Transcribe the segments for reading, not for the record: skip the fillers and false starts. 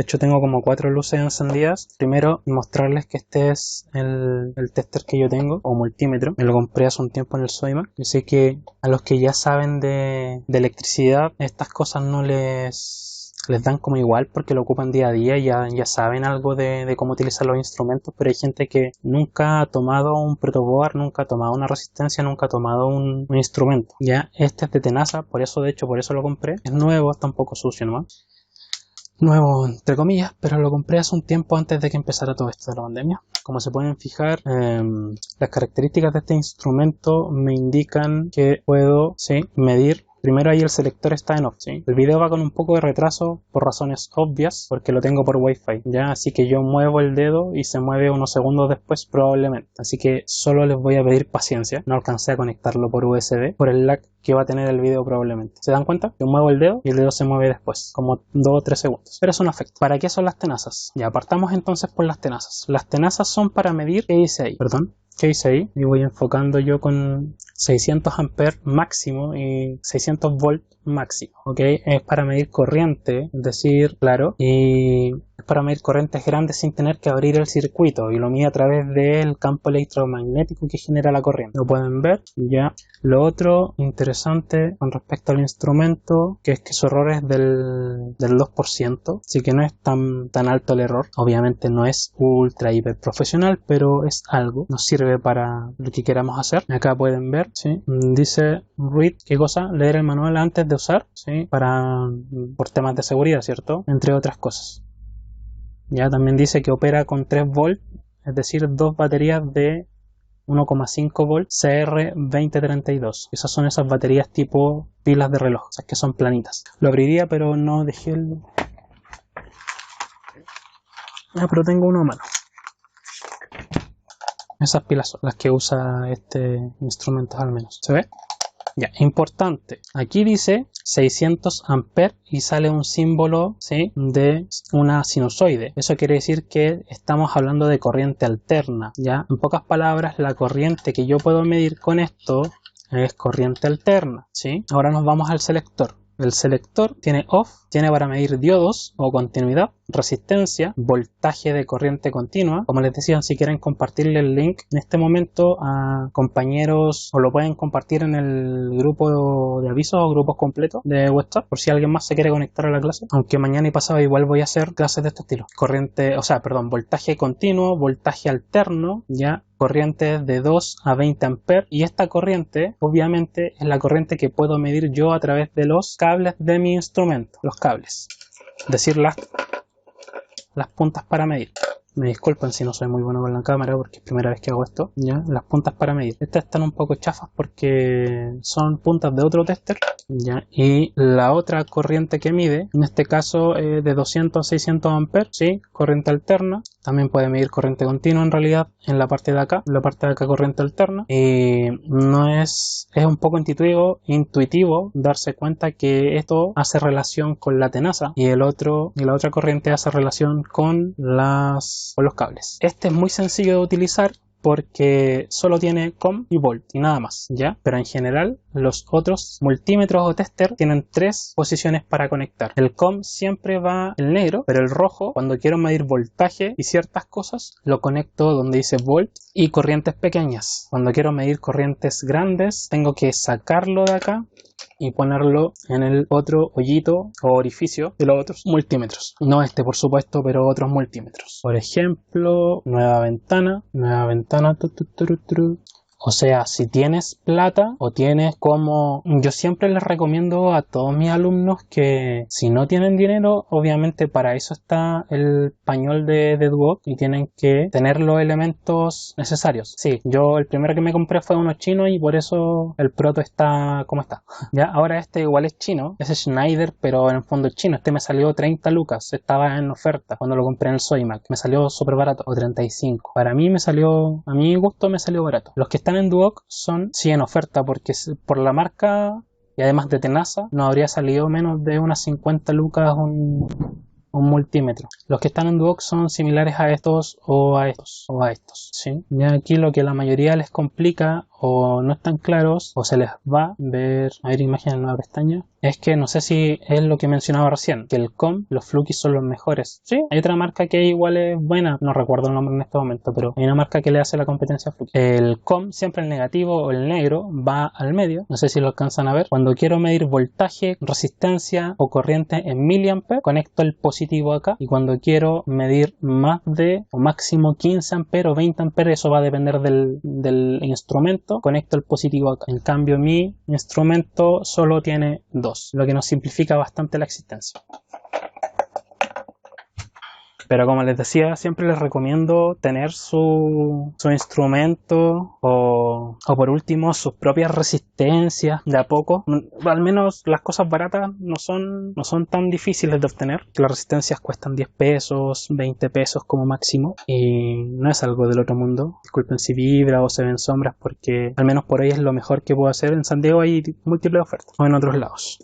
De hecho tengo como 4 luces encendidas. Primero mostrarles que este es el tester que yo tengo, o multímetro. Me lo compré hace un tiempo en el Soymac. Yo sé que a los que ya saben de electricidad, estas cosas no les dan como igual porque lo ocupan día a día y ya saben algo de cómo utilizar los instrumentos, pero hay gente que nunca ha tomado un protoboard, nunca ha tomado una resistencia, nunca ha tomado un instrumento. Ya, este es de Tenasa, por eso lo compré. Es nuevo, está un poco sucio nomás. Nuevo entre comillas, pero lo compré hace un tiempo antes de que empezara todo esto de la pandemia. Como se pueden fijar, las características de este instrumento me indican que puedo medir. Primero ahí el selector está en off, ¿sí? El video va con un poco de retraso por razones obvias, porque lo tengo por Wi-Fi, ¿ya? Así que yo muevo el dedo y se mueve unos segundos después probablemente. Así que solo les voy a pedir paciencia. No alcancé a conectarlo por USB, por el lag que va a tener el video probablemente. ¿Se dan cuenta? Yo muevo el dedo y el dedo se mueve después, como 2 o 3 segundos. Pero eso no afecta. ¿Para qué son las tenazas? Ya, partamos entonces por las tenazas. Las tenazas son para medir, ¿qué dice ahí? Perdón. ¿Qué hice ahí? Y voy enfocando yo con 600 amperes máximo y 600 volt máximo, ¿ok? Es para medir corriente, es decir, claro, y es para medir corrientes grandes sin tener que abrir el circuito, y lo mide a través del campo electromagnético que genera la corriente. Lo pueden ver, ya. Lo otro interesante con respecto al instrumento, que es que su error es del 2%, así que no es tan alto el error. Obviamente no es ultra hiper profesional, pero es algo, nos sirve para lo que queramos hacer. Acá pueden ver, ¿sí? Dice read, ¿qué cosa? Leer el manual antes de usar, ¿sí? Por temas de seguridad, ¿cierto? Entre otras cosas. Ya también dice que opera con 3 volts, es decir, 2 baterías de 1,5 volt CR2032. Esas son esas baterías tipo pilas de reloj, esas que son planitas. Lo abriría, pero no dejé el... pero tengo uno a mano. Esas pilas son las que usa este instrumento al menos. ¿Se ve? Ya, importante. Aquí dice 600 amperes y sale un símbolo, ¿sí?, de una sinusoide. Eso quiere decir que estamos hablando de corriente alterna, ¿ya? En pocas palabras, la corriente que yo puedo medir con esto es corriente alterna, ¿sí? Ahora nos vamos al selector. El selector tiene off, tiene para medir diodos o continuidad, resistencia, voltaje de corriente continua. Como les decía, si quieren compartirle el link en este momento a compañeros, o lo pueden compartir en el grupo de avisos o grupos completos de WhatsApp, por si alguien más se quiere conectar a la clase. Aunque mañana y pasado igual voy a hacer clases de este estilo. Voltaje continuo, voltaje alterno, ya. Corriente de 2 a 20 amperes, y esta corriente obviamente es la corriente que puedo medir yo a través de los cables de mi instrumento, los cables, es decir, las puntas para medir. Me disculpen si no soy muy bueno con la cámara porque es primera vez que hago esto, ya. Las puntas para medir, estas están un poco chafas porque son puntas de otro tester, ya. Y la otra corriente que mide, en este caso de 200 a 600 amperes, sí, corriente alterna. También puede medir corriente continua en realidad en la parte de acá, corriente alterna. Y no es un poco intuitivo darse cuenta que esto hace relación con la tenaza y la otra corriente hace relación con los cables. Este es muy sencillo de utilizar porque solo tiene COM y volt y nada más, ¿ya? Pero en general los otros multímetros o tester tienen 3 posiciones para conectar. El COM siempre va el negro, pero el rojo, cuando quiero medir voltaje y ciertas cosas, lo conecto donde dice volt. Y corrientes pequeñas, cuando quiero medir corrientes grandes, tengo que sacarlo de acá y ponerlo en el otro hoyito o orificio de los otros multímetros. No este, por supuesto, pero otros multímetros. Por ejemplo, nueva ventana. O sea, si tienes plata o tienes como... Yo siempre les recomiendo a todos mis alumnos que si no tienen dinero, obviamente para eso está el pañol de Duoc y tienen que tener los elementos necesarios. Sí, yo el primero que me compré fue uno chino y por eso el proto está como está. Ya, ahora este igual es chino, es Schneider, pero en el fondo es chino. Este me salió 30 lucas, estaba en oferta cuando lo compré en el Soymac. Me salió súper barato, o 35. Para mí a mi gusto me salió barato. Los que están en Duoc son sí en oferta porque por la marca y además de Tenasa no habría salido menos de unas 50 lucas un multímetro. Los que están en Duoc son similares a estos o a estos, ¿sí? Ya aquí lo que la mayoría les complica o no están claros o se les va a ver, a ver imagen en la nueva pestaña, es que no sé si es lo que mencionaba recién, que el COM, los Flukis son los mejores. Sí, hay otra marca que igual es buena, no recuerdo el nombre en este momento, pero hay una marca que le hace la competencia a Fluki. El COM, siempre el negativo o el negro, va al medio, no sé si lo alcanzan a ver. Cuando quiero medir voltaje, resistencia o corriente en miliamperes, conecto el positivo acá, y cuando quiero medir más de o máximo 15 amperes o 20 amperes, eso va a depender del instrumento, conecto el positivo acá. En cambio mi instrumento solo tiene 2, lo que nos simplifica bastante la existencia. Pero como les decía, siempre les recomiendo tener su instrumento o por último sus propias resistencias de a poco. Al menos las cosas baratas no son tan difíciles de obtener. Las resistencias cuestan 10 pesos, 20 pesos como máximo y no es algo del otro mundo. Disculpen si vibra o se ven sombras porque al menos por ahí es lo mejor que puedo hacer. En San Diego hay múltiples ofertas o en otros lados.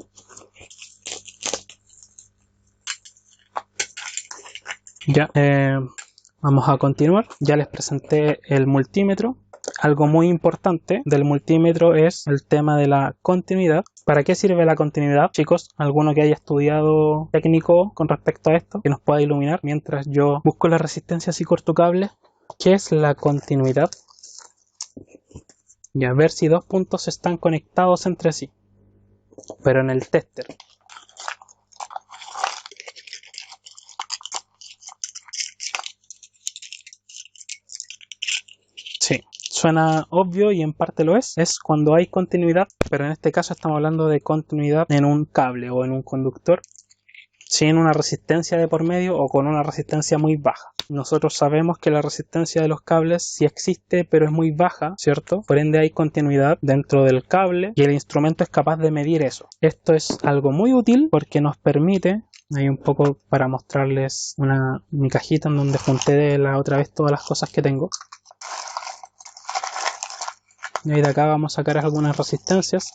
Ya, vamos a continuar. Ya les presenté el multímetro. Algo muy importante del multímetro es el tema de la continuidad. ¿Para qué sirve la continuidad, chicos? ¿Alguno que haya estudiado técnico con respecto a esto que nos pueda iluminar mientras yo busco las resistencias y corto cable? ¿Qué es la continuidad? Ya, ver si dos puntos están conectados entre sí, pero en el tester. Sí, suena obvio y en parte lo es cuando hay continuidad, pero en este caso estamos hablando de continuidad en un cable o en un conductor sin una resistencia de por medio o con una resistencia muy baja. Nosotros sabemos que la resistencia de los cables sí existe, pero es muy baja, ¿cierto? Por ende hay continuidad dentro del cable y el instrumento es capaz de medir eso. Esto es algo muy útil porque nos permite... Hay un poco para mostrarles mi cajita en donde junté la otra vez todas las cosas que tengo. Y ahí de acá vamos a sacar algunas resistencias.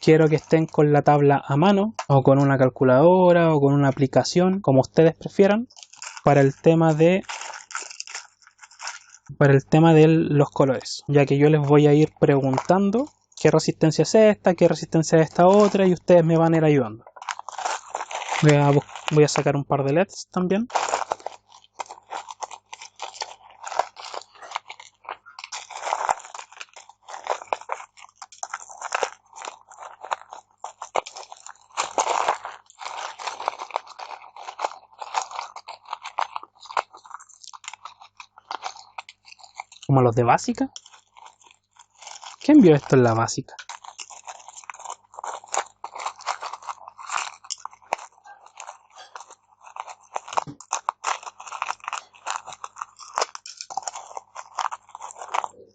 Quiero que estén con la tabla a mano, o con una calculadora, o con una aplicación, como ustedes prefieran, para el tema de los colores, ya que yo les voy a ir preguntando qué resistencia es esta, qué resistencia es esta otra, y ustedes me van a ir ayudando. Voy a sacar un par de LEDs también. Como los de básica. ¿Quién vio esto en la básica?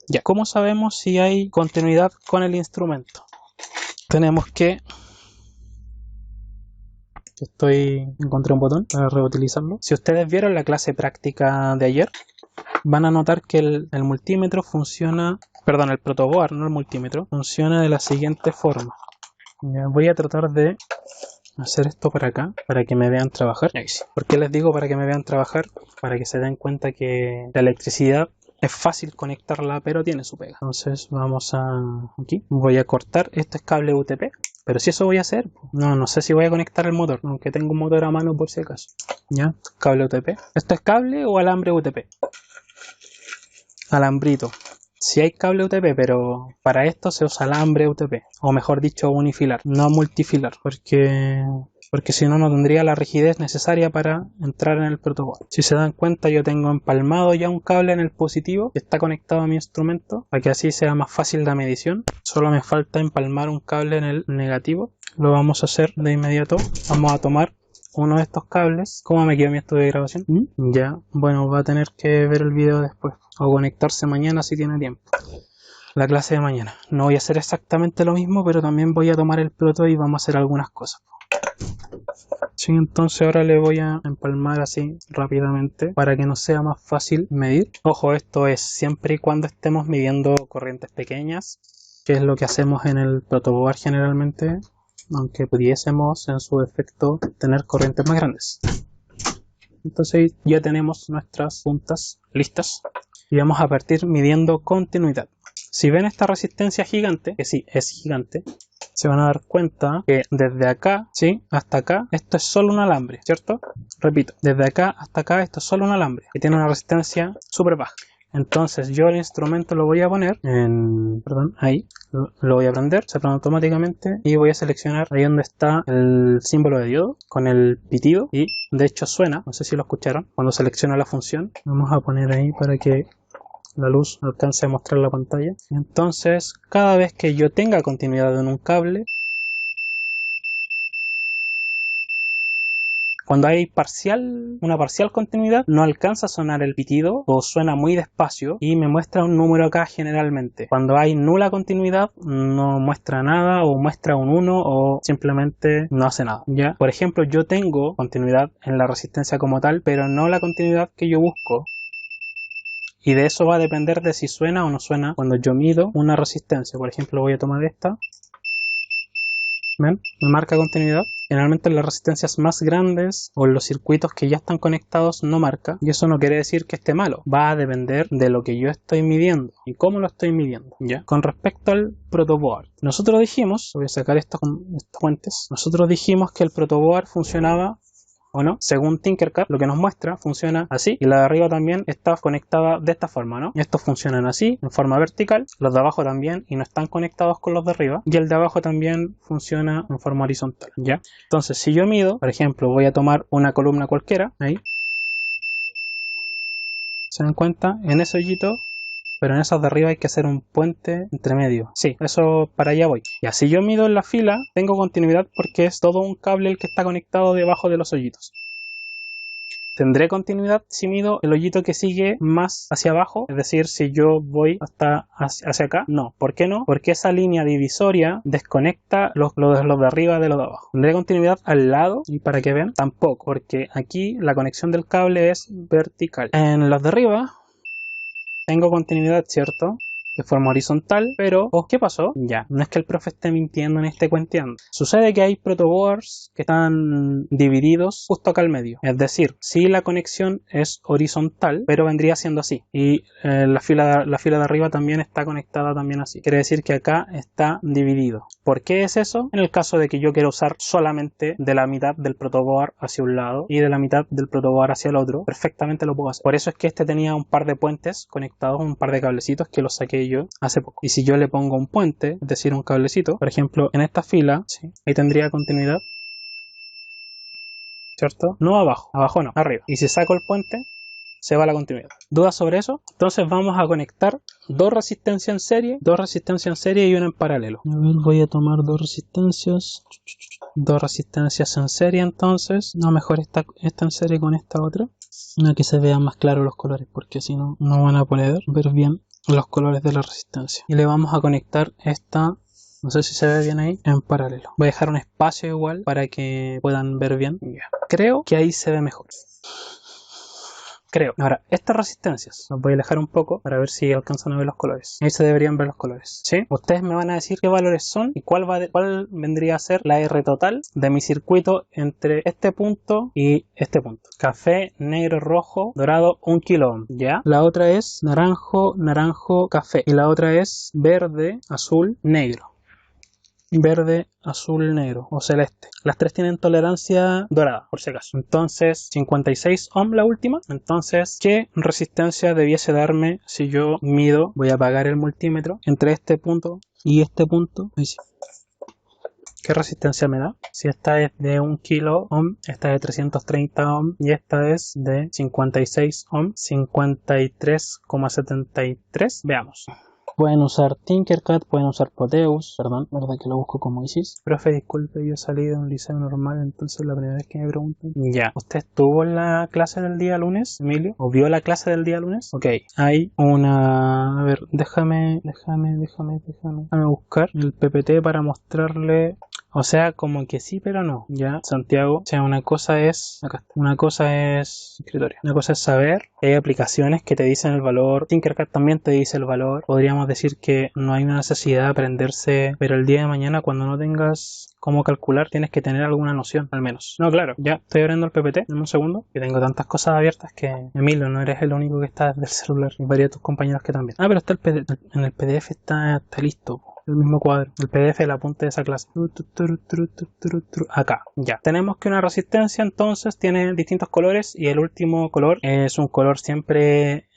Ya, ¿cómo sabemos si hay continuidad con el instrumento? Tenemos que... Encontré un botón para reutilizarlo. Si ustedes vieron la clase práctica de ayer, van a notar que el multímetro funciona... Perdón, el protoboard, no el multímetro, funciona de la siguiente forma. Ya, voy a tratar de hacer esto para acá, para que me vean trabajar. ¿Por qué les digo para que me vean trabajar? Para que se den cuenta que la electricidad es fácil conectarla, pero tiene su pega. Entonces vamos a... aquí, voy a cortar, esto es cable UTP. Pero si eso voy a hacer, no sé si voy a conectar el motor, aunque tengo un motor a mano por si acaso. Ya, cable UTP. ¿Esto es cable o alambre UTP? Alambrito. Si hay cable UTP, pero para esto se usa alambre UTP, o mejor dicho unifilar, no multifilar, porque si no, no tendría la rigidez necesaria para entrar en el protoboard. Si se dan cuenta, yo tengo empalmado ya un cable en el positivo que está conectado a mi instrumento, para que así sea más fácil la medición. Solo me falta empalmar un cable en el negativo. Lo vamos a hacer de inmediato. Vamos a tomar uno de estos cables. ¿Cómo me quedó mi estudio de grabación? Ya, bueno, va a tener que ver el video después o conectarse mañana si tiene tiempo. La clase de mañana. No voy a hacer exactamente lo mismo, pero también voy a tomar el proto y vamos a hacer algunas cosas. Sí, entonces ahora le voy a empalmar así rápidamente para que nos sea más fácil medir. Ojo, esto es siempre y cuando estemos midiendo corrientes pequeñas, que es lo que hacemos en el protoboard generalmente, aunque pudiésemos en su defecto tener corrientes más grandes. Entonces ya tenemos nuestras puntas listas. y vamos a partir midiendo continuidad. Si ven esta resistencia gigante, que sí, es gigante, se van a dar cuenta que desde acá, ¿sí?, hasta acá, esto es solo un alambre, ¿cierto? Repito, desde acá hasta acá, esto es solo un alambre, que tiene una resistencia súper baja. Entonces yo el instrumento lo voy a poner en, perdón, ahí, lo voy a prender, se prende automáticamente y voy a seleccionar ahí donde está el símbolo de diodo con el pitido y de hecho suena, no sé si lo escucharon, cuando selecciona la función. Vamos a poner ahí para que la luz alcance a mostrar la pantalla. Entonces cada vez que yo tenga continuidad en un cable, cuando hay una parcial continuidad, no alcanza a sonar el pitido o suena muy despacio y me muestra un número acá generalmente. Cuando hay nula continuidad, no muestra nada o muestra un 1 o simplemente no hace nada, ¿ya? Por ejemplo, yo tengo continuidad en la resistencia como tal, pero no la continuidad que yo busco. Y de eso va a depender de si suena o no suena cuando yo mido una resistencia. Por ejemplo, voy a tomar esta. ¿Ven? Me marca continuidad. Generalmente en las resistencias más grandes o en los circuitos que ya están conectados no marca. Y eso no quiere decir que esté malo. Va a depender de lo que yo estoy midiendo y cómo lo estoy midiendo. ¿Ya? Con respecto al protoboard. Nosotros dijimos, voy a sacar esto con estos puentes. Nosotros dijimos que el protoboard funcionaba, ¿o no? Según Tinkercad, lo que nos muestra funciona así y la de arriba también está conectada de esta forma, ¿no? Estos funcionan así, en forma vertical, los de abajo también y no están conectados con los de arriba y el de abajo también funciona en forma horizontal, ¿ya? Entonces, si yo mido, por ejemplo, voy a tomar una columna cualquiera, ahí, ¿se dan cuenta? En ese hoyito, pero en esas de arriba hay que hacer un puente entre medio. Sí, eso para allá voy. Y así yo mido en la fila, tengo continuidad porque es todo un cable el que está conectado debajo de los hoyitos. Tendré continuidad si mido el hoyito que sigue más hacia abajo, es decir, si yo voy hasta hacia acá. No, ¿por qué no? Porque esa línea divisoria desconecta los de arriba de los de abajo. Tendré continuidad al lado y para que vean, tampoco, porque aquí la conexión del cable es vertical. En los de arriba tengo continuidad, ¿cierto?, de forma horizontal, pero ¿qué pasó? Ya, no es que el profe esté mintiendo ni esté cuenteando. Sucede que hay protoboards que están divididos justo acá al medio. Es decir, si la conexión es horizontal, pero vendría siendo así. Y la fila de arriba también está conectada también así. Quiere decir que acá está dividido. ¿Por qué es eso? En el caso de que yo quiera usar solamente de la mitad del protoboard hacia un lado y de la mitad del protoboard hacia el otro, perfectamente lo puedo hacer. Por eso es que este tenía un par de puentes conectados, un par de cablecitos que los saqué yo hace poco. Y si yo le pongo un puente, es decir, un cablecito, por ejemplo, en esta fila, ¿sí?, ahí tendría continuidad, ¿cierto? No abajo, abajo no, arriba. Y si saco el puente, se va la continuidad. ¿Dudas sobre eso? Entonces vamos a conectar dos resistencias en serie y una en paralelo. A ver, voy a tomar dos resistencias en serie entonces. No, mejor esta en serie con esta otra. Una que se vean más claros los colores, porque si no, no van a poder ver bien los colores de la resistencia. Y le vamos a conectar esta, no sé si se ve bien ahí, en paralelo. Voy a dejar un espacio igual para que puedan ver bien. Creo que ahí se ve mejor. Creo. Ahora, estas resistencias las voy a alejar un poco para ver si alcanzan a ver los colores. Ahí se deberían ver los colores, ¿sí? Ustedes me van a decir qué valores son y cuál vendría a ser la R total de mi circuito entre este punto y este punto. Café, negro, rojo, dorado, 1 kilo ohm, ¿ya? La otra es naranjo, café. Y la otra es verde, azul, negro. Verde, azul, negro o celeste. Las tres tienen tolerancia dorada, por si acaso. Entonces, 56 ohm la última. Entonces, ¿qué resistencia debiese darme si yo mido? Voy a apagar el multímetro entre este punto y este punto. Ahí sí. ¿Qué resistencia me da? Si esta es de 1 kilo ohm, esta es de 330 ohm y esta es de 56 ohm, 53,73. Veamos. Pueden usar Tinkercad, pueden usar Proteus, perdón, verdad que lo busco como ISIS. Profe, disculpe, yo salí de un liceo normal, entonces la primera vez que me preguntan. Ya, ¿usted estuvo en la clase del día lunes, Emilio? ¿O vio la clase del día lunes? Ok, hay una... A ver, déjame buscar el PPT para mostrarle... O sea, como que sí, pero no. Ya, Santiago. O sea, una cosa es... Acá está. Una cosa es escritorio. Una cosa es saber que hay aplicaciones que te dicen el valor. Tinkercad también te dice el valor. Podríamos decir que no hay una necesidad de aprenderse, pero el día de mañana cuando no tengas cómo calcular tienes que tener alguna noción, al menos. No, claro, ya estoy abriendo el PPT. En un segundo, que tengo tantas cosas abiertas que, Emilio, no eres el único que está desde el celular. Y varios de tus compañeros que también. Ah, pero está el PDF, en el PDF está listo. El mismo cuadro, el PDF del apunte de esa clase. Acá, ya. Tenemos que una resistencia entonces tiene distintos colores y el último color es un color siempre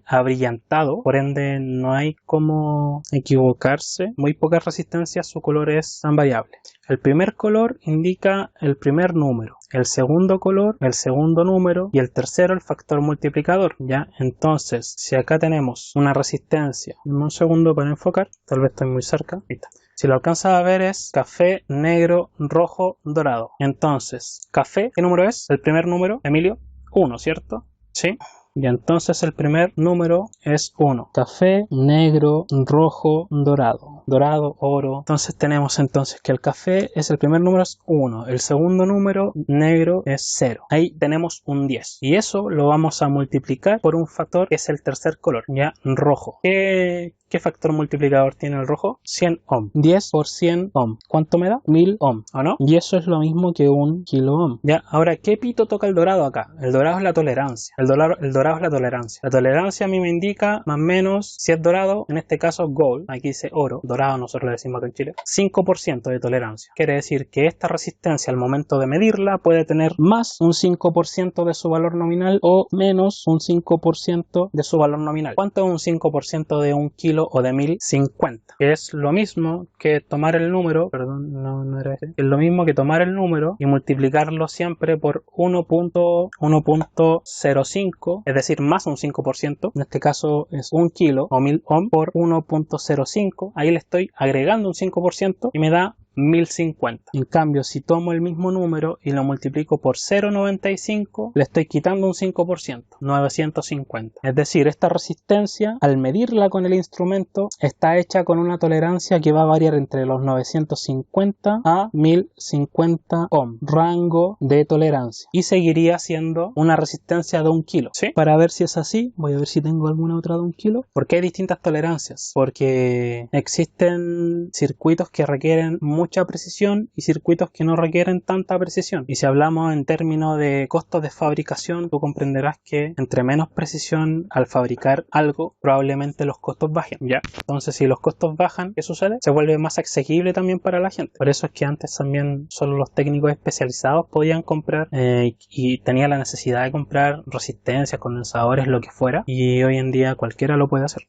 abrillantado, por ende no hay como equivocarse. Muy pocas resistencias, su color es tan variable. El primer color indica el primer número, el segundo color el segundo número y el tercero el factor multiplicador. Ya, entonces si acá tenemos una resistencia, un segundo para enfocar, tal vez estoy muy cerca, ahí está. Si lo alcanzas a ver es café, negro, rojo, dorado. Entonces, café, ¿qué número es? El primer número, Emilio, 1, ¿cierto? Sí. Y entonces el primer número es 1. Café, negro, rojo, dorado. Dorado, oro. Entonces tenemos entonces que el café es el primer número es 1. El segundo número, negro, es 0. Ahí tenemos un 10. Y eso lo vamos a multiplicar por un factor que es el tercer color, ya rojo. ¿Qué factor multiplicador tiene el rojo? 100 ohm. 10 por 100 ohm. ¿Cuánto me da? 1000 ohm, ¿o no? Y eso es lo mismo que un kilo ohm. Ya, ahora, ¿qué pito toca el dorado acá? El dorado es la tolerancia. El dorado es la tolerancia. La tolerancia a mí me indica más o menos, si es dorado, en este caso gold, aquí dice oro, dorado nosotros le decimos acá en Chile, 5% de tolerancia. Quiere decir que esta resistencia al momento de medirla puede tener más un 5% de su valor nominal o menos un 5% de su valor nominal. ¿Cuánto es un 5% de un kilo o de 1050? Que es lo mismo que tomar el número, perdón, no era ese, es lo mismo que tomar el número y multiplicarlo siempre por 1.05, es decir, más un 5%, en este caso es un kilo o 1000 ohm por 1.05, ahí le estoy agregando un 5% y me da 1050. En cambio, si tomo el mismo número y lo multiplico por 0.95, le estoy quitando un 5%, 950. Es decir, esta resistencia, al medirla con el instrumento, está hecha con una tolerancia que va a variar entre los 950 a 1050 ohm, rango de tolerancia. Y seguiría siendo una resistencia de 1 kilo. ¿Sí? Para ver si es así, voy a ver si tengo alguna otra de 1 kilo. ¿Por qué hay distintas tolerancias? Porque existen circuitos que requieren mucha precisión y circuitos que no requieren tanta precisión. Y si hablamos en términos de costos de fabricación, tú comprenderás que entre menos precisión al fabricar algo, probablemente los costos bajen. Ya. Entonces, si los costos bajan, ¿qué sucede? Se vuelve más asequible también para la gente. Por eso es que antes también solo los técnicos especializados podían comprar y tenían la necesidad de comprar resistencias, condensadores, lo que fuera. Y hoy en día cualquiera lo puede hacer.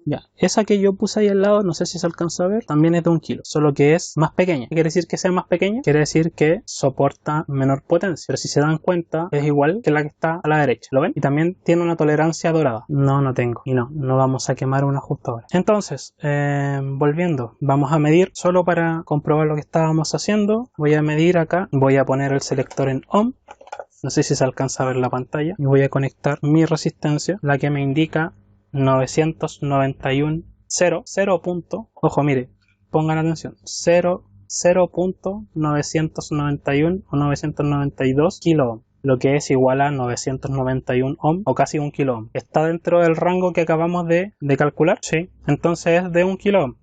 Ya, esa que yo puse ahí al lado, no sé si se alcanza a ver, también es de 1 kilo, solo que es más pequeña. ¿Qué quiere decir que sea más pequeña? Quiere decir que soporta menor potencia, pero si se dan cuenta es igual que la que está a la derecha, ¿lo ven? Y también tiene una tolerancia dorada. No tengo, y no vamos a quemar una justo ahora. Entonces, volviendo, vamos a medir solo para comprobar lo que estábamos haciendo. Voy a medir acá, voy a poner el selector en ohm. No sé si se alcanza a ver la pantalla. Y voy a conectar mi resistencia, la que me indica 991 0 punto, ojo, mire, pongan atención, 0.991 o 992 kilo ohm, lo que es igual a 991 ohm o casi 1 kilo ohm. ¿Está dentro del rango que acabamos de calcular? Sí, entonces es de 1 kilo ohm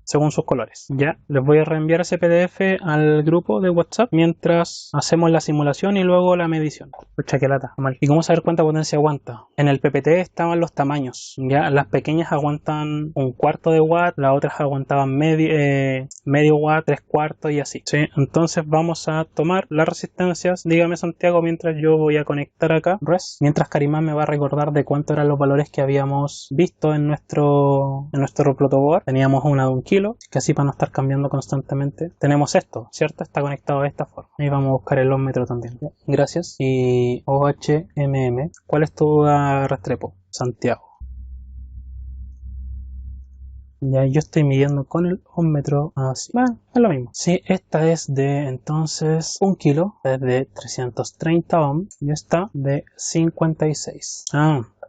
según sus colores. Ya, les voy a reenviar ese PDF al grupo de WhatsApp mientras hacemos la simulación y luego la medición. Pucha, qué lata, mal. ¿Y cómo saber cuánta potencia aguanta? En el PPT estaban los tamaños. Ya, las pequeñas aguantan 1/4 de watt, las otras aguantaban medio watt, 3/4 y así. ¿Sí? Entonces vamos a tomar las resistencias. Dígame, Santiago, mientras yo voy a conectar acá. Mientras Karimán me va a recordar de cuánto eran los valores que habíamos visto en nuestro protoboard. Teníamos una de 1 kilo. Que así para no estar cambiando constantemente. Tenemos esto, ¿cierto? Está conectado de esta forma. Ahí vamos a buscar el ohmmetro también. ¿Ya? Gracias. Y OHMM. ¿Cuál es tu Restrepo? Santiago. Ya yo estoy midiendo con el ohmmetro así. Bueno, es lo mismo. Sí, esta es de entonces 1 kilo. Es de 330 ohm. Y esta de 56.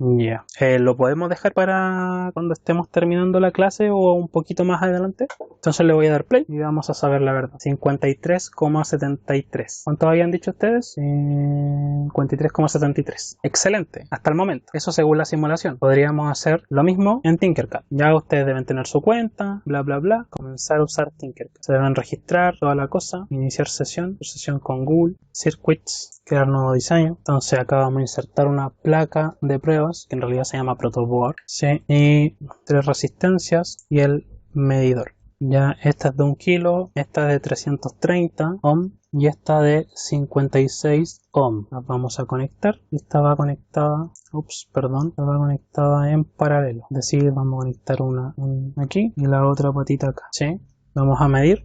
Ya. ¿Lo podemos dejar para cuando estemos terminando la clase o un poquito más adelante? Entonces le voy a dar play y vamos a saber la verdad. 53,73. ¿Cuánto habían dicho ustedes? 53,73. Excelente, hasta el momento. Eso según la simulación. Podríamos hacer lo mismo en Tinkercad. Ya ustedes deben tener su cuenta, bla bla bla. Comenzar a usar Tinkercad. Se deben registrar toda la cosa. Iniciar sesión con Google. Circuits. Crear nuevo diseño. Entonces acá vamos a insertar una placa de pruebas que en realidad se llama protoboard. ¿Sí? Y 3 resistencias y el medidor. Ya esta es de 1 kilo, esta de 330 ohm y esta de 56 ohm. Las vamos a conectar. Esta va conectada, va conectada en paralelo. Es decir, vamos a conectar una aquí y la otra patita acá. ¿Sí? Vamos a medir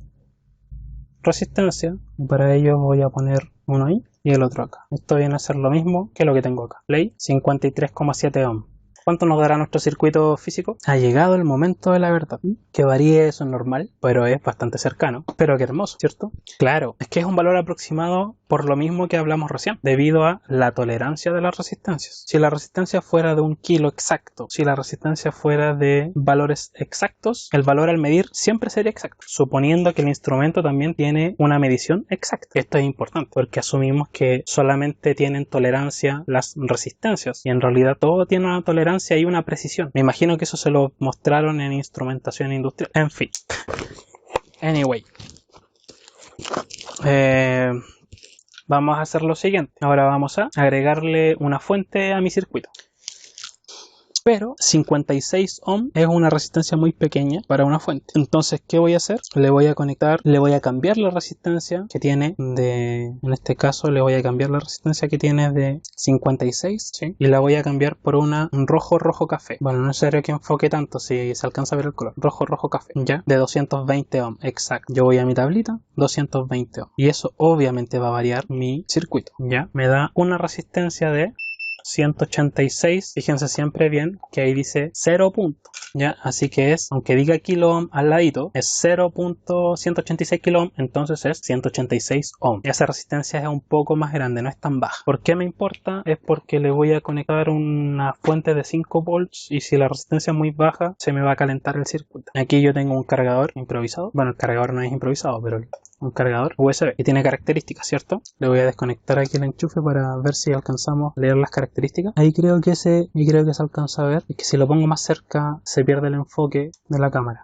resistencia y para ello voy a poner uno ahí y el otro acá. Esto viene a ser lo mismo que lo que tengo acá. Play 53,7 ohm. ¿Cuánto nos dará nuestro circuito físico? Ha llegado el momento de la verdad. Que varíe eso es normal, pero es bastante cercano. Pero qué hermoso, ¿cierto? Claro, es que es un valor aproximado por lo mismo que hablamos recién, debido a la tolerancia de las resistencias. Si la resistencia fuera de 1 kilo exacto, si la resistencia fuera de valores exactos, el valor al medir siempre sería exacto, suponiendo que el instrumento también tiene una medición exacta. Esto es importante, porque asumimos que solamente tienen tolerancia las resistencias, y en realidad todo tiene una tolerancia y una precisión. Me imagino que eso se lo mostraron en instrumentación industrial. En fin. Anyway. Vamos a hacer lo siguiente. Ahora vamos a agregarle una fuente a mi circuito. Pero 56 ohm es una resistencia muy pequeña para una fuente. Entonces, ¿qué voy a hacer? Le voy a conectar, le voy a cambiar la resistencia que tiene en este caso le voy a cambiar la resistencia que tiene de 56, ¿sí? Y la voy a cambiar por un rojo café. Bueno, no es necesario que enfoque tanto si se alcanza a ver el color. Rojo café, ¿ya? De 220 ohm, exacto. Yo voy a mi tablita, 220 ohm. Y eso obviamente va a variar mi circuito, ¿ya? Me da una resistencia de 186, fíjense siempre bien que ahí dice 0 punto, ya, así que es, aunque diga kilo ohm al ladito, es 0.186 kilo ohm, entonces es 186 ohm. Esa resistencia es un poco más grande, no es tan baja. ¿Por qué me importa? Es porque le voy a conectar una fuente de 5 volts y si la resistencia es muy baja, se me va a calentar el circuito. Aquí yo tengo un cargador improvisado, bueno, el cargador no es improvisado, pero un cargador USB y tiene características, ¿cierto? Le voy a desconectar aquí el enchufe para ver si alcanzamos a leer las características. Ahí creo que se alcanza a ver. Es que si lo pongo más cerca se pierde el enfoque de la cámara.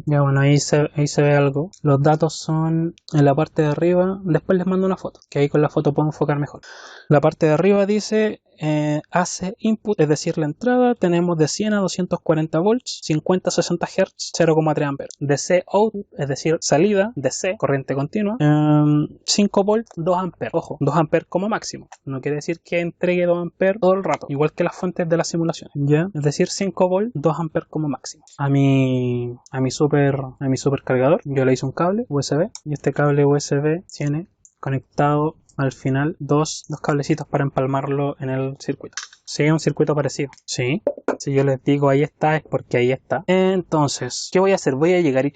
Ya bueno, ahí se ve algo. Los datos son en la parte de arriba. Después les mando una foto, que ahí con la foto puedo enfocar mejor. La parte de arriba dice AC input, es decir, la entrada, tenemos de 100 a 240 volts, 50 a 60 Hz, 0,3 amperes. DC output, es decir, salida, DC, corriente continua, 5 volts, 2 amperes. Ojo, 2 amperes como máximo. No quiere decir que entregue 2 amperes todo el rato, igual que las fuentes de las simulaciones, ¿ya? Es decir, 5 volts, 2 amperes como máximo. A mi super cargador, yo le hice un cable USB, y este cable USB tiene conectado al final dos cablecitos para empalmarlo en el circuito. Sí, un circuito parecido. Sí, si yo les digo ahí está, es porque ahí está. Entonces, ¿qué voy a hacer? Voy a llegar y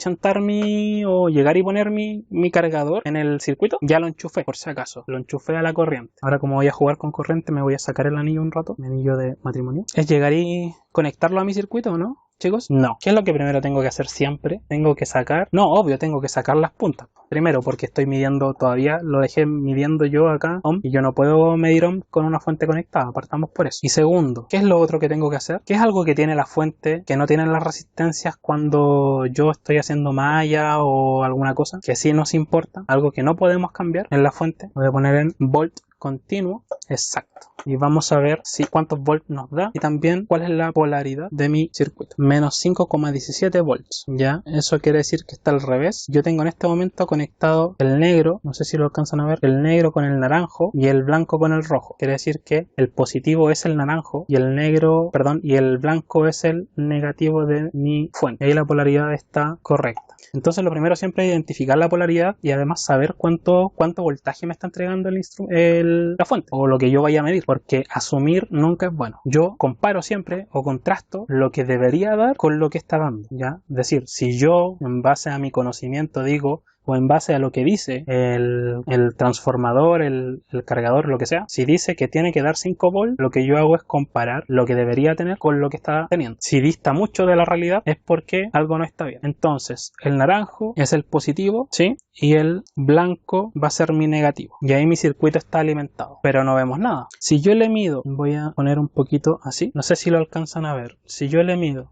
llegar y poner mi cargador en el circuito. Ya lo enchufé, por si acaso. Lo enchufé a la corriente. Ahora como voy a jugar con corriente, me voy a sacar el anillo un rato. Mi anillo de matrimonio. Es llegar y conectarlo a mi circuito, ¿o no? Chicos, no. ¿Qué es lo que primero tengo que hacer siempre? Tengo que sacar, no, obvio, tengo que sacar las puntas. Primero, porque estoy midiendo todavía, lo dejé midiendo yo acá, ohm, y yo no puedo medir ohm con una fuente conectada, partamos por eso. Y segundo, ¿qué es lo otro que tengo que hacer? ¿Qué es algo que tiene la fuente, que no tiene las resistencias cuando yo estoy haciendo malla o alguna cosa, que sí nos importa, algo que no podemos cambiar en la fuente? Voy a poner en volt continuo, exacto. Y vamos a ver cuántos volts nos da y también cuál es la polaridad de mi circuito. Menos 5,17 volts. Ya, eso quiere decir que está al revés. Yo tengo en este momento conectado el negro, no sé si lo alcanzan a ver, el negro con el naranjo y el blanco con el rojo. Quiere decir que el positivo es el naranjo y el blanco es el negativo de mi fuente. Y ahí la polaridad está correcta. Entonces lo primero siempre es identificar la polaridad y además saber cuánto voltaje me está entregando la fuente o lo que yo vaya a medir, porque asumir nunca es bueno. Yo comparo siempre o contrasto lo que debería dar con lo que está dando, ¿ya? Es decir, si yo en base a mi conocimiento digo o en base a lo que dice el transformador, el cargador, lo que sea, si dice que tiene que dar 5 volts, lo que yo hago es comparar lo que debería tener con lo que está teniendo. Si dista mucho de la realidad es porque algo no está bien. Entonces el naranjo es el positivo, ¿sí? Y el blanco va a ser mi negativo. Y ahí mi circuito está alimentado. Pero no vemos nada. Si yo le mido, voy a poner un poquito así. No sé si lo alcanzan a ver. Si yo le mido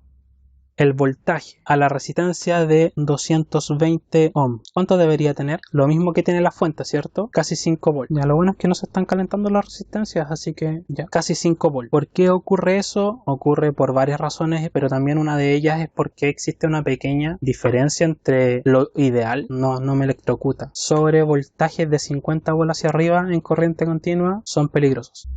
el voltaje a la resistencia de 220 ohms, ¿cuánto debería tener? Lo mismo que tiene la fuente, ¿cierto? Casi 5 volts. Ya lo bueno es que no se están calentando las resistencias, así que ya, casi 5 volts. ¿Por qué ocurre eso? Ocurre por varias razones, pero también una de ellas es porque existe una pequeña diferencia entre lo ideal, no me electrocuta, sobre voltajes de 50 volts hacia arriba en corriente continua son peligrosos.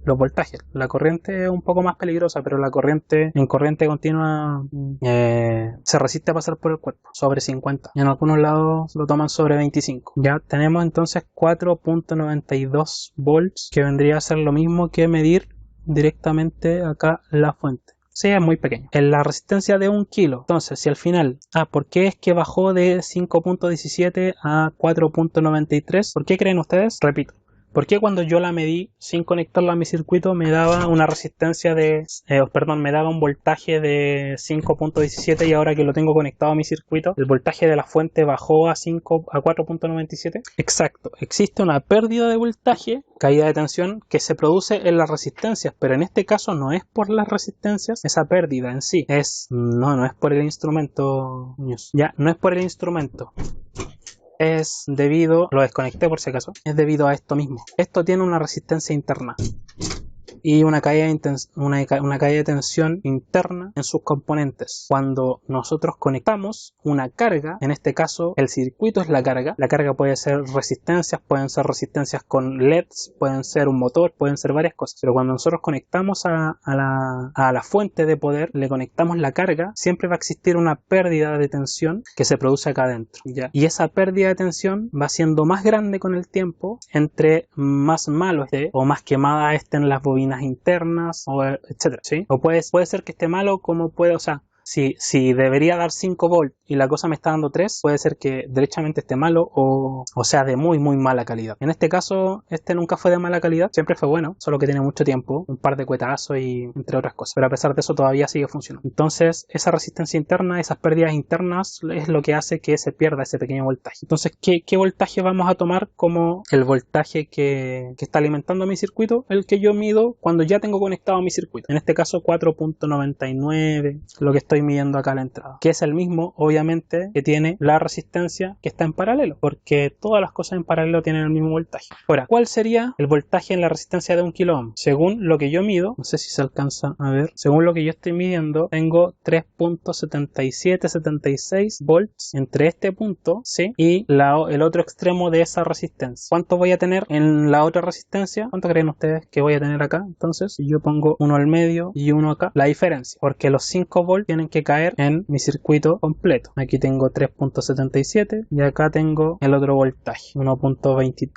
Los voltajes. La corriente es un poco más peligrosa, pero la corriente en corriente continua se resiste a pasar por el cuerpo, sobre 50. Y en algunos lados lo toman sobre 25. Ya tenemos entonces 4.92 volts, que vendría a ser lo mismo que medir directamente acá la fuente. Sí, es muy pequeño. En la resistencia de 1 kilo. Entonces, si al final... ¿por qué es que bajó de 5.17 a 4.93? ¿Por qué creen ustedes? Repito. ¿Por qué cuando yo la medí sin conectarla a mi circuito me daba una resistencia de... me daba un voltaje de 5.17 y ahora que lo tengo conectado a mi circuito, el voltaje de la fuente bajó a 4.97? Exacto. Existe una pérdida de voltaje, caída de tensión, que se produce en las resistencias, pero en este caso no es por las resistencias, esa pérdida en sí. No es por el instrumento. Ya, no es por el instrumento. Es debido, lo desconecté por si acaso, es debido a esto mismo. Esto tiene una resistencia interna y una caída de tensión interna en sus componentes. Cuando nosotros conectamos una carga, en este caso el circuito es la carga puede ser resistencias, pueden ser resistencias con LEDs, pueden ser un motor, pueden ser varias cosas, pero cuando nosotros conectamos a la fuente de poder, le conectamos la carga, siempre va a existir una pérdida de tensión que se produce acá adentro, ¿ya? Y esa pérdida de tensión va siendo más grande con el tiempo, entre más malo esté o más quemada estén las bobinas internas, o etcétera, ¿sí? O puede ser que esté malo, como puede, o sea, si debería dar 5 volts y la cosa me está dando 3, puede ser que derechamente esté malo o sea de muy muy mala calidad. En este caso, este nunca fue de mala calidad, siempre fue bueno, solo que tiene mucho tiempo, un par de cuetazos y entre otras cosas, pero a pesar de eso todavía sigue funcionando. Entonces, esa resistencia interna, esas pérdidas internas es lo que hace que se pierda ese pequeño voltaje. Entonces, ¿qué voltaje vamos a tomar como el voltaje que está alimentando mi circuito? El que yo mido cuando ya tengo conectado mi circuito. En este caso 4.99, lo que estoy midiendo acá a la entrada, que es el mismo obviamente que tiene la resistencia que está en paralelo, porque todas las cosas en paralelo tienen el mismo voltaje. Ahora, ¿cuál sería el voltaje en la resistencia de 1 kilo ohm? Según lo que yo mido, no sé si se alcanza a ver, según lo que yo estoy midiendo, tengo 3.7776 volts entre este punto, ¿sí? Y el otro extremo de esa resistencia. ¿Cuánto voy a tener en la otra resistencia? ¿Cuánto creen ustedes que voy a tener acá? Entonces, si yo pongo uno al medio y uno acá, la diferencia, porque los 5 volts tienen que caer en mi circuito completo. Aquí tengo 3.77 y acá tengo el otro voltaje, 1.24.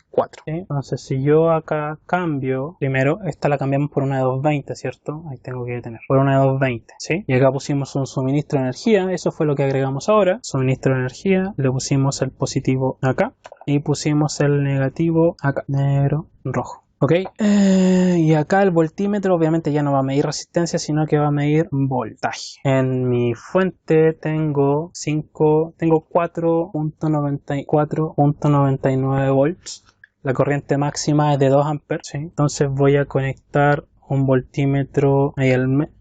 ¿Sí? Entonces, si yo acá cambio, primero, esta la cambiamos por una de 220, ¿cierto? Ahí tengo que detener. Por una de 220, ¿sí? Y acá pusimos un suministro de energía, eso fue lo que agregamos ahora. Suministro de energía, le pusimos el positivo acá y pusimos el negativo acá, negro, rojo. Ok, y acá el voltímetro obviamente ya no va a medir resistencia, sino que va a medir voltaje. En mi fuente tengo 4.99 volts. La corriente máxima es de 2 amperes, ¿sí? Entonces voy a conectar un voltímetro ahí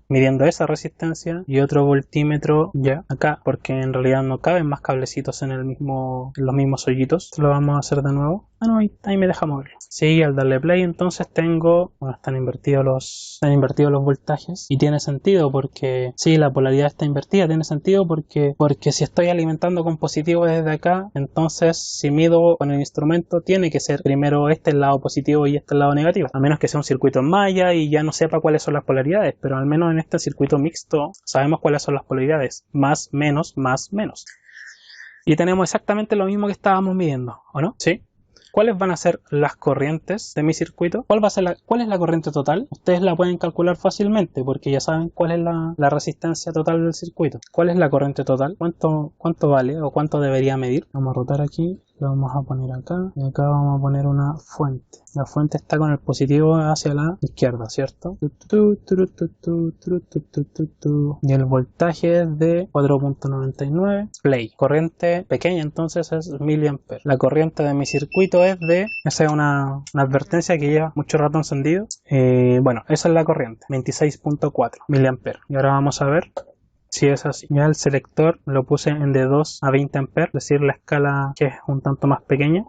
midiendo esa resistencia y otro voltímetro ya acá, porque en realidad no caben más cablecitos en los mismos hoyitos. Esto lo vamos a hacer de nuevo. No, ahí me deja moverlo. Sí, al darle play entonces están invertidos los voltajes y tiene sentido porque sí, la polaridad está invertida, tiene sentido porque si estoy alimentando con positivo desde acá, entonces si mido con el instrumento tiene que ser primero el lado positivo y el lado negativo, a menos que sea un circuito en malla y ya no sepa cuáles son las polaridades, pero al menos en este circuito mixto sabemos cuáles son las polaridades, más, menos, más, menos. Y tenemos exactamente lo mismo que estábamos midiendo, ¿o no? Sí. ¿cuáles van a ser las corrientes de mi circuito? ¿Cuál es la corriente total? Ustedes la pueden calcular fácilmente porque ya saben cuál es la resistencia total del circuito. ¿Cuál es la corriente total? ¿Cuánto vale o cuánto debería medir? Vamos a rotar aquí, lo vamos a poner acá y acá vamos a poner una fuente. La fuente está con el positivo hacia la izquierda, ¿cierto? Y el voltaje es de 4.99. Play. Corriente pequeña entonces es miliamperes. La corriente de mi circuito es de... Esa es una advertencia que lleva mucho rato encendido. Bueno, esa es la corriente. 26.4 miliamperes. Y ahora vamos a ver si es así. Ya el selector lo puse en de 2 a 20 amperes, es decir, la escala que es un tanto más pequeña.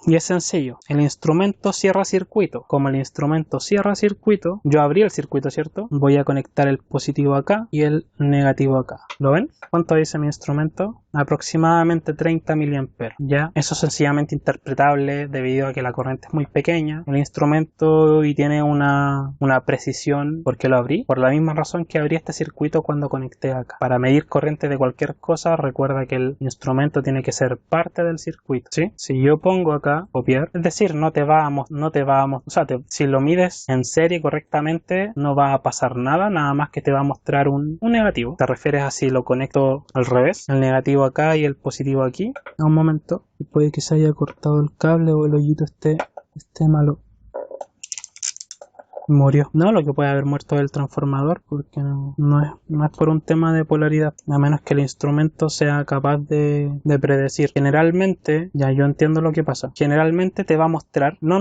Y es sencillo, el instrumento cierra circuito. Como el instrumento cierra circuito, yo abrí el circuito, ¿cierto? Voy a conectar el positivo acá y el negativo acá. ¿Lo ven? ¿Cuánto dice mi instrumento? Aproximadamente 30 miliamperes. Ya, eso es sencillamente interpretable debido a que la corriente es muy pequeña. El instrumento y tiene una precisión. ¿Por qué lo abrí? Por la misma razón que abrí este circuito cuando conecté acá. Para medir corriente de cualquier cosa, recuerda que el instrumento tiene que ser parte del circuito, ¿sí? Si yo pongo acá copiar, es decir, o sea, si lo mides en serie correctamente no va a pasar nada más que te va a mostrar un negativo. Te refieres a si lo conecto al revés, el negativo acá y el positivo aquí. Un momento, puede que se haya cortado el cable o el hoyito esté malo. Murió. No, lo que puede haber muerto es el transformador, porque no es por un tema de polaridad, a menos que el instrumento sea capaz de predecir. Generalmente, ya yo entiendo lo que pasa. Generalmente te va a mostrar. No.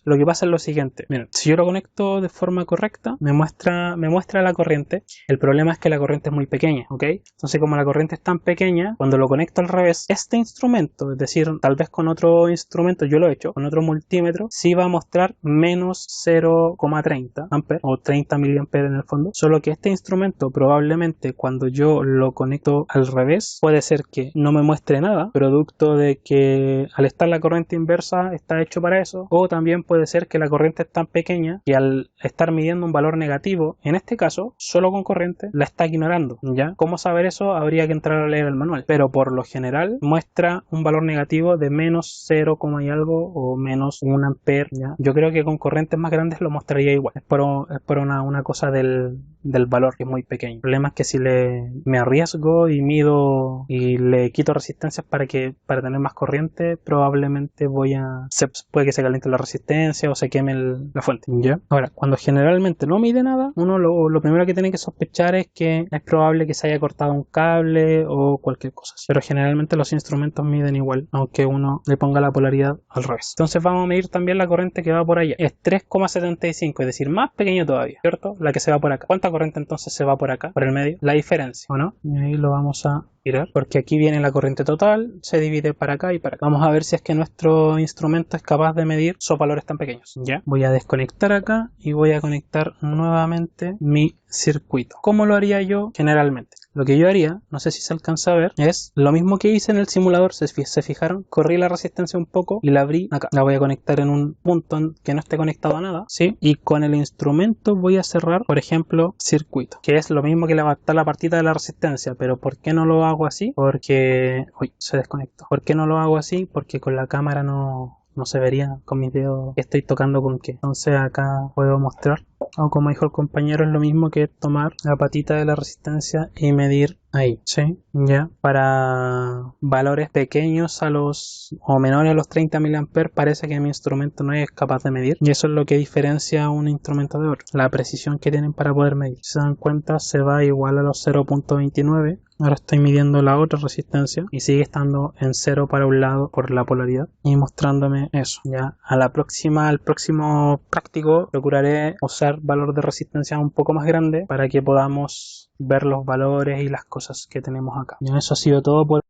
Lo que pasa es lo siguiente. Miren, si yo lo conecto de forma correcta, me muestra la corriente. El problema es que la corriente es muy pequeña, ¿ok? Entonces, como la corriente es tan pequeña, cuando lo conecto al revés, este instrumento, es decir, tal vez con otro instrumento, yo lo he hecho, con otro multímetro, sí va a mostrar menos 0,30 amperes o 30 miliamperes en el fondo. Solo que este instrumento probablemente cuando yo lo conecto al revés, puede ser que no me muestre nada, producto de que al estar la corriente inversa está hecho para eso, o también puede ser que la corriente es tan pequeña que al estar midiendo un valor negativo, en este caso, solo con corriente, la está ignorando, ¿ya? ¿Cómo saber eso? Habría que entrar a leer el manual, pero por lo general muestra un valor negativo de menos 0, y algo o menos 1 ampere, ¿ya? Yo creo que con corrientes más grandes lo mostraría igual, es por una cosa del valor que es muy pequeño. El problema es que si me arriesgo y mido y le quito resistencias para tener más corriente, probablemente puede que se caliente la resistencia o se queme la fuente, ¿ya? Ahora, cuando generalmente no mide nada, uno lo primero que tiene que sospechar es que es probable que se haya cortado un cable o cualquier cosa, pero generalmente los instrumentos miden igual, aunque uno le ponga la polaridad al revés. Entonces vamos a medir también la corriente que va por allá. Es 3,75, es decir, más pequeño todavía, ¿cierto? La que se va por acá. ¿Cuánta corriente entonces se va por acá, por el medio? La diferencia, ¿o no? Y ahí lo vamos a mirar, porque aquí viene la corriente total, se divide para acá y para acá. Vamos a ver si es que nuestro instrumento es capaz de medir esos valores tan pequeños. Ya, voy a desconectar acá y voy a conectar nuevamente mi circuito. ¿Cómo lo haría yo generalmente? Lo que yo haría, no sé si se alcanza a ver, es lo mismo que hice en el simulador. ¿Se fijaron? Corrí la resistencia un poco y la abrí acá. La voy a conectar en un punto que no esté conectado a nada, ¿sí? Y con el instrumento voy a cerrar, por ejemplo, circuito, que es lo mismo que levantar la partita de la resistencia. Pero ¿por qué no lo hago así? Porque... Uy, se desconectó. ¿Por qué no lo hago así? Porque con la cámara no se vería con mis dedos que estoy tocando con qué. Entonces acá puedo mostrar, o como dijo el compañero, es lo mismo que tomar la patita de la resistencia y medir ahí, ¿sí? Ya, para valores pequeños o menores a los 30 mA parece que mi instrumento no es capaz de medir, y eso es lo que diferencia un instrumento de otro, la precisión que tienen para poder medir. Si se dan cuenta, se va igual a los 0.29. Ahora estoy midiendo la otra resistencia y sigue estando en 0 para un lado por la polaridad y mostrándome eso. Ya al próximo práctico procuraré usar valor de resistencia un poco más grande para que podamos ver los valores y las cosas que tenemos acá. Y eso ha sido todo por